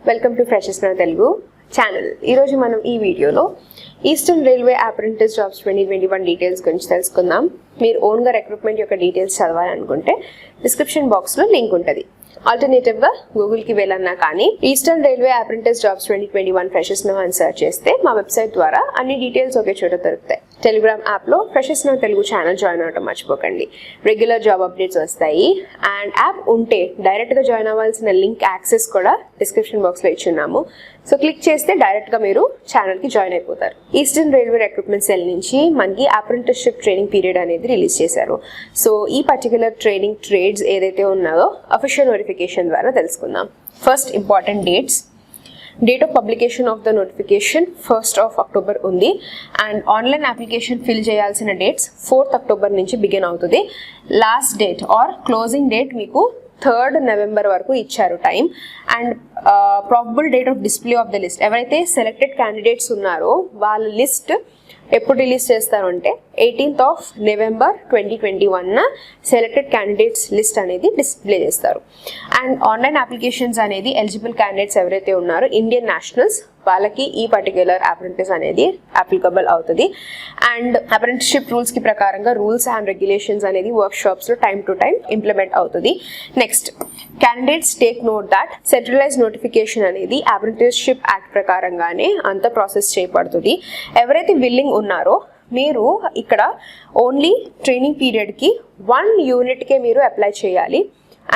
Welcome to ఫ్రెషెస్ నా Telugu channel. ఈరోజు మనం ఈ వీడియోలో eastern railway apprentice jobs 2021 details గురించి తెలుసుకుందాం. మీరు ఓన్గా రిక్రూట్మెంట్ యొక్క డీటెయిల్స్ చదవాలనుకుంటే డిస్క్రిప్షన్ బాక్స్లో లింక్ ఉంటుంది. ఆల్టర్నేటివ్గా గూగుల్కి వెళ్ళన్నా కానీ eastern railway apprentice jobs 2021 freshers now అని సెర్చ్ చేస్తే మా వెబ్సైట్ ద్వారా అన్ని డీటెయిల్స్ ఒకే చోట దొరుకుతాయి. టెలిగ్రామ్ యాప్లో ఫ్రెషెస్ నౌ తెలుగు ఛానల్ జాయిన్ అవ్వడం మర్చిపోకండి. రెగ్యులర్ జాబ్ అప్డేట్స్ వస్తాయి. అండ్ యాప్ ఉంటే డైరెక్ట్గా జాయిన్ అవ్వాల్సిన లింక్ యాక్సెస్ కూడా డిస్క్రిప్షన్ బాక్స్లో ఇచ్చున్నాము. సో క్లిక్ చేస్తే డైరెక్ట్గా మీరు ఛానల్కి జాయిన్ అయిపోతారు. ఈస్టర్న్ రైల్వే రిక్రూట్మెంట్ సెల్ నుంచి మనకి అప్రెంటిస్షిప్ ట్రైనింగ్ పీరియడ్ అనేది రిలీజ్ చేశారు. సో ఈ పర్టికులర్ ట్రైనింగ్ ట్రేడ్స్ ఏదైతే ఉన్నాయో అఫీషియల్ నోటిఫికేషన్ ద్వారా తెలుసుకుందాం. First important dates. Date of publication of the notification 1st of October ఉంది. అండ్ ఆన్లైన్ అప్లికేషన్ ఫిల్ చేయాల్సిన డేట్స్ 4th October నుంచి బిగిన్ అవుతుంది. Last date are closing date మీకు 3rd November వరకు ఇచ్చారు time. And probable date of display of the list, ఎవరైతే selected candidates ఉన్నారో వాళ్ళ లిస్ట్ ఎప్పుడు రిలీజ్ చేస్తారు అంటే 18th of November 2021 selected candidates list అనేది డిస్ప్లే చేస్తారు. అండ్ ఆన్లైన్ అప్లికేషన్స్ అనేది ఎలిజిబుల్ క్యాండిడేట్స్ ఎవరైతే ఉన్నారో ఇండియన్ నేషనల్స్ వాళ్ళకి ఈ పర్టిక్యులర్ అప్రెంటిస్ అనేది అప్లికబుల్ అవుతుంది. అండ్ అప్రెంటిస్షిప్ రూల్స్కి ప్రకారంగా రూల్స్ అండ్ రెగ్యులేషన్స్ అనేది వర్క్ షాప్స్లో టైం టు టైం ఇంప్లిమెంట్ అవుతుంది. Next, candidates take note that centralise notification అనేది అప్రెంటిస్షిప్ యాక్ట్ ప్రకారంగానే అంత ప్రాసెస్ చేయబడుతుంది. ఎవరైతే విల్లింగ్ ఉన్నారో మీరు ఇక్కడ ఓన్లీ ట్రైనింగ్ పీరియడ్కి 1 యూనిట్కే మీరు అప్లై చేయాలి.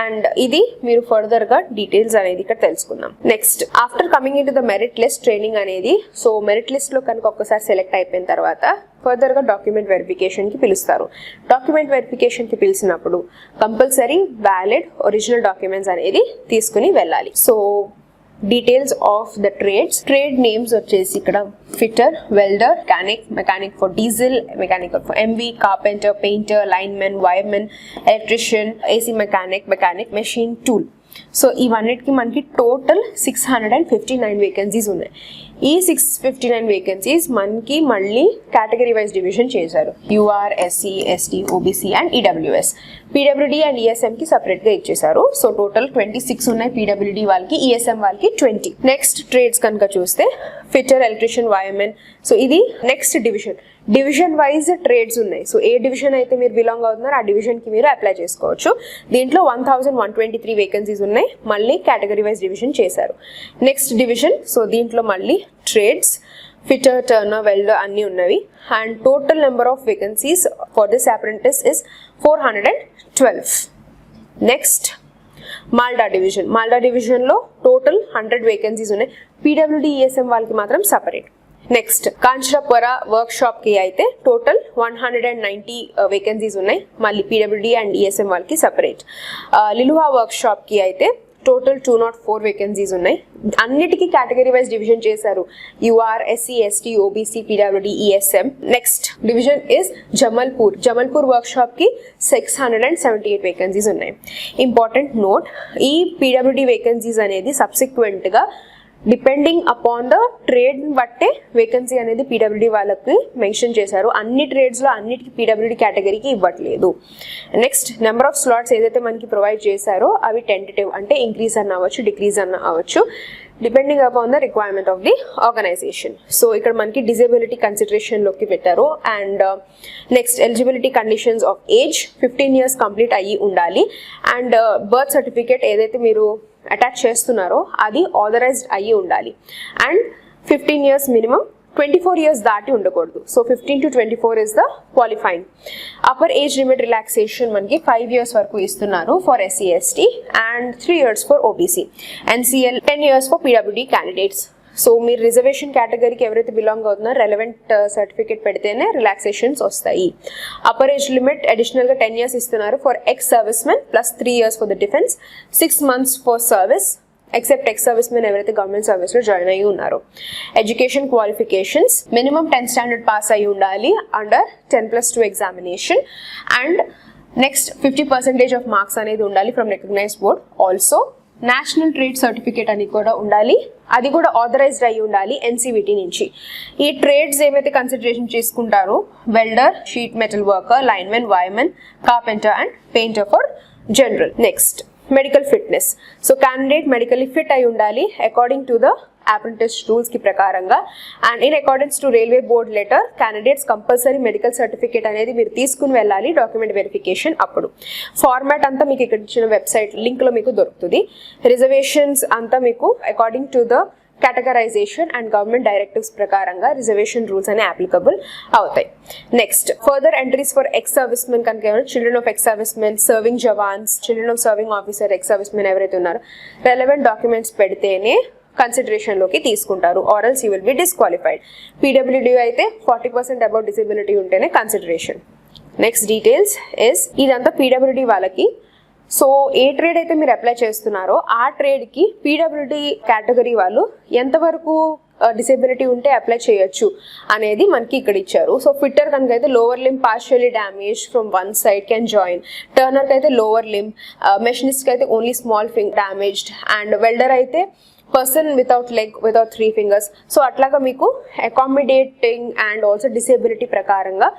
అండ్ ఇది మీరు ఫర్దర్గా డీటెయిల్స్ అనేది ఇక్కడ తెలుసుకుందాం. Next, after coming in to the merit list training అనేది, సో మెరిట్ లిస్ట్లో కనుక ఒక్కసారి సెలెక్ట్ అయిపోయిన తర్వాత ఫర్దర్గా డాక్యుమెంట్ వెరిఫికేషన్కి పిలుస్తారు. డాక్యుమెంట్ వెరిఫికేషన్కి పిలిచినప్పుడు కంపల్సరీ వ్యాలిడ్ ఒరిజినల్ డాక్యుమెంట్స్ అనేది తీసుకుని వెళ్ళాలి. So details of the trade names వచ్చేసి ఇక్కడ fitter, welder, mechanic for diesel, mechanic for MV, carpenter, painter, linemen, wiremen, electrician, AC mechanic, machine tool. So ఇవన్నిటికి మనకి టోటల్ 659 వేకెన్సీస్ ఉన్నాయి. ఈ 659 వేకెన్సీస్ మనకి మళ్ళీ కేటగిరీ వైజ్ డివిజన్ చేశారు. UR, SC, ST, OBC and EWS. PWD and ఈఎస్ఎంకి సపరేట్గా ఇచ్చేసారు. సో టోటల్ 26 ఉన్నాయి పీడబ్ల్యూడీ వాళ్ళకి, ఈఎస్ఎం వాళ్ళకి 20. నెక్స్ట్ ట్రేడ్స్ కనుక చూస్తే ఫిట్టర్, ఎలక్ట్రిషియన్, వైర్మెన్. సో ఇది నెక్స్ట్ డివిజన్ వైజ్ ట్రేడ్స్ ఉన్నాయి. సో ఏ డివిజన్ అయితే మీరు బిలాంగ్ అవుతున్నారో ఆ డివిజన్కి మీరు అప్లై చేసుకోవచ్చు. దీంట్లో 1123 వేకెన్సీస్ ఉన్నాయి. మళ్ళీ కేటగిరీ వైజ్ డివిజన్ చేశారు. నెక్స్ట్ డివిజన్, సో దీంట్లో మళ్ళీ ట్రేడ్స్, ఫిట్టర్, టర్నర్, వెల్డర్ అన్నీ ఉన్నవి. And total number of vacancies for this apprentice is 412. Next, Malda డివిజన్లో టోటల్ 100 వేకెన్సీస్ ఉన్నాయి. పీడబ్ల్యూడీ, ఈఎస్ఎం వాళ్ళకి మాత్రం సపరేట్. నెక్స్ట్, కాంచరాపుర వర్క్ షాప్ కి అయితే టోటల్ 190 వేకెన్సీస్ ఉన్నాయి. మళ్ళీ పీడబ్ల్యూడీ అండ్ ఈఎస్ఎం వాళ్ళకి సపరేట్. లిలుహా వర్క్ షాప్ కి అయితే టోటల్ 204 వేకెన్సీస్ ఉన్నాయి. అన్నిటికీ కేటగిరీ వైజ్ డివిజన్ చేశారు. UR, SC, ST, OBC, PWD, ESM. Next division is Jamalpur workshop కి 678 వేకెన్సీస్ ఉన్నాయి. ఇంపార్టెంట్ నోట్, ఈ పీడబ్ల్యూడీ వేకెన్సీస్ అనేది సబ్సిక్వెంట్ గా డిపెండింగ్ అపాన్ ద ట్రేడ్ బట్టే వేకెన్సీ అనేది పీడబ్ల్యూడీ వాళ్ళకి మెన్షన్ చేశారు. అన్ని ట్రేడ్స్లో అన్నిటికీ పీడబ్ల్యూడీ కేటగిరీకి ఇవ్వట్లేదు. నెక్స్ట్, నెంబర్ ఆఫ్ స్లాట్స్ ఏదైతే మనకి ప్రొవైడ్ చేశారో అవి టెంటేటివ్, అంటే ఇంక్రీజ్ అన్న అవ్వచ్చు, డిక్రీజ్ అన్న అవ్వచ్చు, depending upon the requirement of the organisation. So ఇక్కడ మనకి డిజేబిలిటీ కన్సిడరేషన్లోకి పెట్టారు. And next, eligibility conditions of age 15 years complete అయ్యి ఉండాలి. అండ్ బర్త్ సర్టిఫికేట్ ఏదైతే మీరు అటాచ్ చేస్తున్నారో అది ఆథరైజ్డ్ అయ్యి ఉండాలి. అండ్ 15 years మినిమం, 24 years దాటి ఉండకూడదు. So 15 to 24 is the qualifying. Upper age limit relaxation మనకి 5 years వరకు ఇస్తున్నారు for SC, ST and 3 years for OBC. NCL 10 years for PWD candidates. So మీరు రిజర్వేషన్ కేటగిరీకి ఎవరైతే బిలాంగ్ అవుతున్నారో రెలవెంట్ సర్టిఫికేట్ పెడితేనే రిలాక్సేషన్స్ వస్తాయి. అప్పర్ ఏజ్ లిమిట్ అడిషనల్గా 10 years ఇస్తున్నారు for ex service men plus 3 years for the defence, 6 months for service except X service men ఎవరైతే government సర్వీస్లో జాయిన్ అయ్యి ఉన్నారో. Education qualifications minimum 10th standard pass అయ్యి ఉండాలి under 10+2 examination. And next 50% of marks అనేది ఉండాలి from recognised board. Also national trade certificate అని కూడా ఉండాలి, అది కూడా ఆథరైజ్డ్ అయ్యి ఉండాలి ఎన్సీవిటీ నుంచి. ఈ ట్రేడ్స్ ఏవైతే కన్సిడరేషన్ చేసుకుంటారో welder, sheet metal worker, linemen, wiremen, carpenter and painter for general. Next, medical fitness. So candidate medically fit అయి ఉండాలి according to the apprentice rules కి ప్రకారంగా. And in accordance to railway board letter candidates compulsory medical certificate అనేది మీరు తీసుకుని వెళ్ళాలి document verification అప్పుడు. Format అంతా మీకు ఇక్కడ ఇచ్చిన వెబ్సైట్ లింక్ లో మీకు దొరుకుతుంది. రిజర్వేషన్స్ అంతా మీకు according to the categorization and government directives ప్రకారంగా రిజర్వేషన్ రూల్స్ అనే అప్లికబుల్ అవుతాయి. Next further entries for ex service men కనుక children of ex service men, serving jawans, children of serving officer, ex service men ఎవరైతే ఉన్నారో relevant documents పెడితేనే consideration లోకి తీసుకుంటారు, or else you will be disqualified. PWD అయితే 40% about disability ఉంటేనే consideration. Next details is ఇదంతా PWD వాళ్ళకి. సో ఏ ట్రేడ్ అయితే మీరు అప్లై చేస్తున్నారో ఆ ట్రేడ్కి పీడబ్ల్యూడీ కేటగిరీ వాళ్ళు ఎంతవరకు డిసేబిలిటీ ఉంటే అప్లై చేయొచ్చు అనేది మనకి ఇక్కడ ఇచ్చారు. సో ఫిట్టర్ కనుక అయితే lower limb partially damage from one side can join, టర్నర్కి అయితే లోవర్ లింబ్, మెషినిస్ట్కి అయితే only small finger damaged, and welder అయితే person without leg without 3 fingers. So అట్లాగా మీకు అకామిడేటింగ్ అండ్ ఆల్సో డిసేబిలిటీ ప్రకారంగా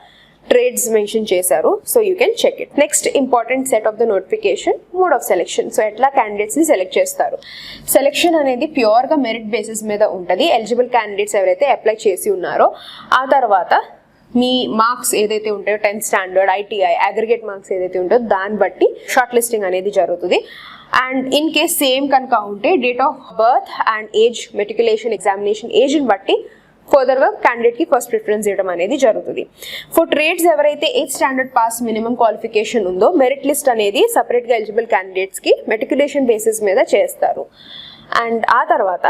ట్రేడ్స్ మెన్షన్ చేశారు. So you can check it. Next important set of the notification, mode of selection. So ఎట్లా candidates ని select చేస్తారు. Selection అనేది pure గా merit basis మీద ఉంటుంది. ఎలిజిబుల్ క్యాండిడేట్స్ ఎవరైతే అప్లై చేసి ఉన్నారో ఆ తర్వాత మీ మార్క్స్ ఏదైతే ఉంటాయో 10th standard, ITI, aggregate marks ఏదైతే ఉంటుందో దాన్ని బట్టి షార్ట్ లిస్టింగ్ అనేది జరుగుతుంది. అండ్ ఇన్ కేస్ సేమ్ కనుక ఉంటే date of birth and age, matriculation examination ఏజ్ని బట్టి ఫర్దర్గా క్యాండిడేట్కి ఫస్ట్ ప్రిఫరెన్స్ ఇవ్వడం అనేది జరుగుతుంది. ఫర్ ట్రేడ్స్ ఎవరైతే 8th standard pass minimum qualification ఉందో మెరిట్ లిస్ట్ అనేది సపరేట్గా ఎలిజిబుల్ క్యాండిడేట్స్కి మెట్రికులేషన్ బేసిస్ మీద చేస్తారు. అండ్ ఆ తర్వాత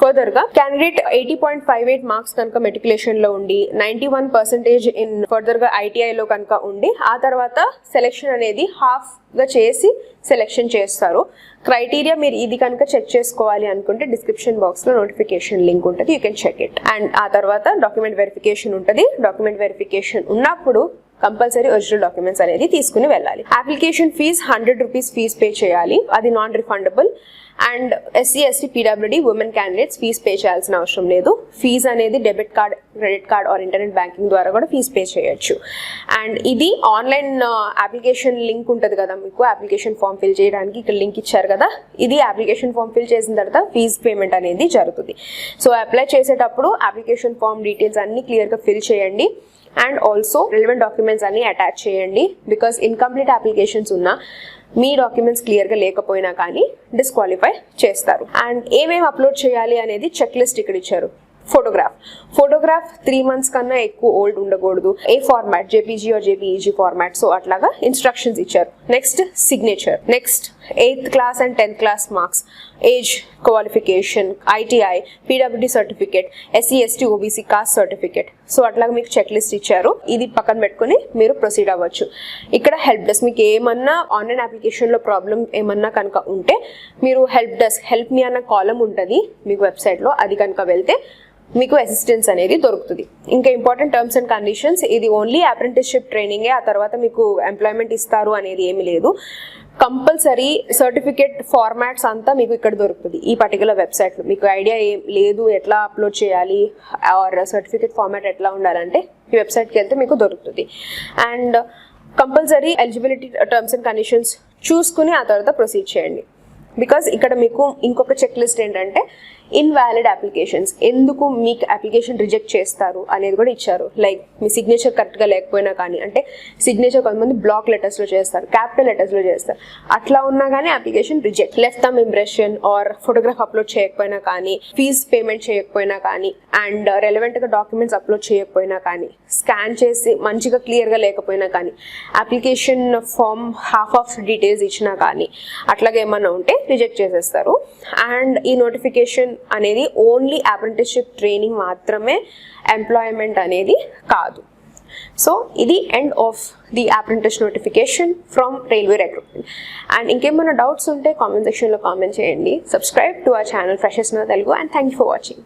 ఫర్దర్గా క్యాండిడేట్ 80.58 మార్క్స్ కనుక మెట్రికులేషన్లో ఉండి 91% ఇన్ ఫర్దర్గా ఐటీఐలో కనుక ఉండి ఆ తర్వాత సెలెక్షన్ అనేది హాఫ్గా చేసి సెలెక్షన్ చేస్తారు. క్రైటీరియా మీరు ఇది కనుక చెక్ చేసుకోవాలి అనుకుంటే డిస్క్రిప్షన్ బాక్స్లో నోటిఫికేషన్ లింక్ ఉంటుంది, you can check it. And ఆ తర్వాత డాక్యుమెంట్ వెరిఫికేషన్ ఉంటుంది. డాక్యుమెంట్ వెరిఫికేషన్ ఉన్నప్పుడు కంపల్సరీ ఒరిజినల్ డాక్యుమెంట్స్ అనేది తీసుకుని వెళ్ళాలి. Application fee 100 rupees fee pay చేయాలి, అది non refundable. And SC, ST, PWD women candidates fee pay చేయాల్సిన అవసరం లేదు. ఫీజ్ అనేది debit card, credit card or internet banking ద్వారా కూడా ఫీజ్ పే చేయొచ్చు. అండ్ ఇది ఆన్లైన్ అప్లికేషన్ లింక్ ఉంటుంది కదా మీకు అప్లికేషన్ ఫామ్ ఫిల్ చేయడానికి, ఇక్కడ లింక్ ఇచ్చారు కదా, ఇది అప్లికేషన్ ఫామ్ ఫిల్ చేసిన తర్వాత ఫీజ్ పేమెంట్ అనేది జరుగుతుంది. సో అప్లై చేసేటప్పుడు అప్లికేషన్ ఫామ్ డీటెయిల్స్ అన్ని క్లియర్గా ఫిల్ చేయండి. అండ్ ఆల్సో రిలవెంట్ డాక్యుమెంట్స్ అన్ని అటాచ్ చేయండి. బికాస్ ఇన్కంప్లీట్ అప్లికేషన్స్ ఉన్నా మీ డాక్యుమెంట్స్ క్లియర్గా లేకపోయినా కానీ డిస్క్వాలిఫై చేస్తారు. అండ్ ఏమేమి అప్లోడ్ చేయాలి అనేది చెక్ లిస్ట్ ఇక్కడ ఇచ్చారు. ఫోటోగ్రాఫ్ 3 months కన్నా ఎక్కువ ఓల్డ్ ఉండకూడదు. ఏ format, JPG or JPEG format. So అట్లాగా ఇన్స్ట్రక్షన్స్ ఇచ్చారు. Next signature. Next 8th class and 10th class marks, age, qualification, ITI, PWD certificate, SC, ST, OBC caste certificate. So అట్లాగా మీకు చెక్ లిస్ట్ ఇచ్చారు. ఇది పక్కన పెట్టుకుని మీరు ప్రొసీడ్ అవ్వచ్చు. ఇక్కడ హెల్ప్ డెస్క్, మీకు ఏమన్నా ఆన్లైన్ అప్లికేషన్లో ప్రాబ్లం ఏమన్నా కనుక ఉంటే మీరు హెల్ప్ డెస్క్, హెల్ప్ మీ అన్న కాలం ఉంటుంది మీకు వెబ్సైట్లో, అది కనుక వెళ్తే మీకు అసిస్టెన్స్ అనేది దొరుకుతుంది. ఇంకా ఇంపార్టెంట్ టర్మ్స్ అండ్ కండిషన్స్, ఇది ఓన్లీ అప్రెంటిస్షిప్ ట్రైనింగే, ఆ తర్వాత మీకు ఎంప్లాయ్మెంట్ ఇస్తారు అనేది ఏమి లేదు. కంపల్సరీ సర్టిఫికేట్ ఫార్మాట్స్ అంతా మీకు ఇక్కడ దొరుకుతుంది ఈ పర్టికులర్ వెబ్సైట్లో. మీకు ఐడియా ఏం లేదు ఎట్లా అప్లోడ్ చేయాలి ఆర్ సర్టిఫికేట్ ఫార్మాట్ ఎట్లా ఉండాలంటే ఈ వెబ్సైట్కి వెళ్తే మీకు దొరుకుతుంది. And compulsory eligibility terms and conditions చూసుకుని ఆ తర్వాత ప్రొసీడ్ చేయండి. బికాస్ ఇక్కడ మీకు ఇంకొక చెక్ లిస్ట్ ఏంటంటే ఇన్వాలిడ్ అప్లికేషన్స్, ఎందుకు మీకు అప్లికేషన్ రిజెక్ట్ చేస్తారు అనేది కూడా ఇచ్చారు. లైక్ మీ సిగ్నేచర్ కరెక్ట్గా లేకపోయినా కానీ, అంటే సిగ్నేచర్ కొంతమంది బ్లాక్ లెటర్స్లో చేస్తారు, క్యాపిటల్ లెటర్స్లో చేస్తారు, అట్లా ఉన్నా కానీ application reject. Left thumb impression or photograph upload చేయకపోయినా కానీ, ఫీజ్ పేమెంట్ చేయకపోయినా కానీ, అండ్ రెలవెంట్గా డాక్యుమెంట్స్ అప్లోడ్ చేయకపోయినా కానీ, స్కాన్ చేసి మంచిగా క్లియర్గా లేకపోయినా కానీ, application form half of details ఇచ్చినా కానీ, అట్లాగే ఏమన్నా ఉంటే రిజెక్ట్ చేసేస్తారు. అండ్ ఈ నోటిఫికేషన్ అనేది ఓన్లీ అప్రెంటిస్షిప్ ట్రైనింగ్ మాత్రమే, ఎంప్లాయ్మెంట్ అనేది కాదు. సో ఇది end of the apprentice notification from railway recruitment. And ఇంకేమైనా డౌట్స్ ఉంటే కామెంట్ సెక్షన్లో కామెంట్ చేయండి. Subscribe to our channel freshers నా Telugu, and thank you for watching.